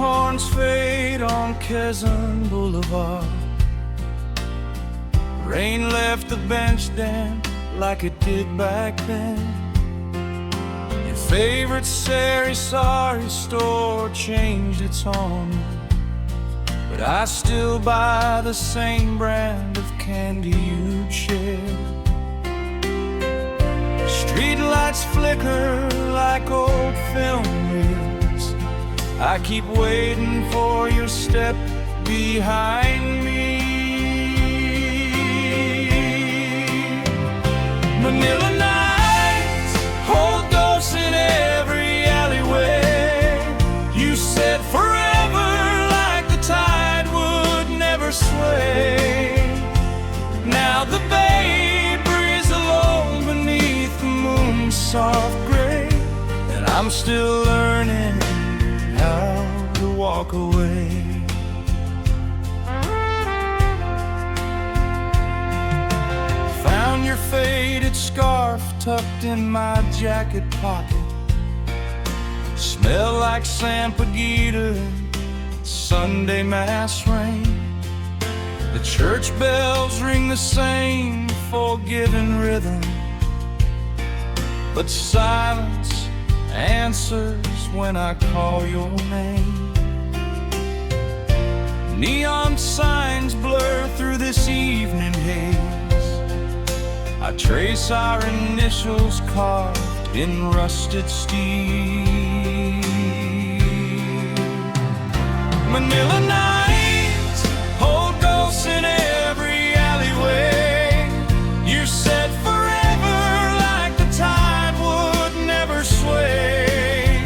horns fade on Quezon Boulevard. Rain left the bench damp like it did back then. Your favorite sari store changed its owner, but I still buy the same brand of candy you'd share. Street lights flicker like old film reels. I keep waiting for your step behind me. Manila Nights hold ghosts in every alleyway. You said forever like the tide would never sway. Now the bay breeze alone beneath the moon's soft gray, and I'm still learning how to walk away. Found your faded scarf tucked in my jacket pocket. Smell like Sampaguita, Sunday mass rain. The church bells ring the same forgiving rhythm, but silence answers when I call your name. Neon signs blur through this evening haze. I trace our initials carved in rusted steel. Manila Nights hold ghosts in every alleyway. You said forever like the tide would never sway.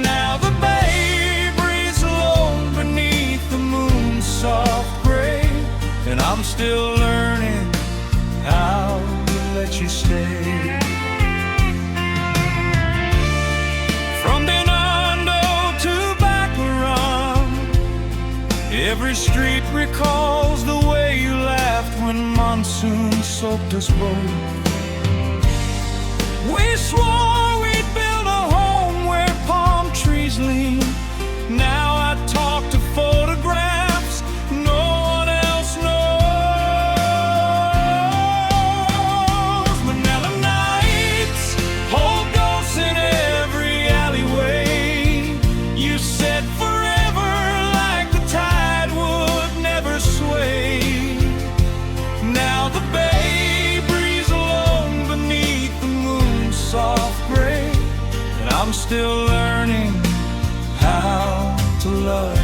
Now the bay breeze alone beneath the moon's soft gray, and I'm still learning how to let you stay. From Binondo to Baclaran, every street recalls the way you laughed when monsoon soaked us both. We swore we'd build a home where palm trees lean. Now I talk to photographs no one else knows. Manila Nights hold ghosts in every alleyway. You said forever like the tide would never sway. Now the bay breeze alone beneath the moon's soft gray, and I'm still learning how to love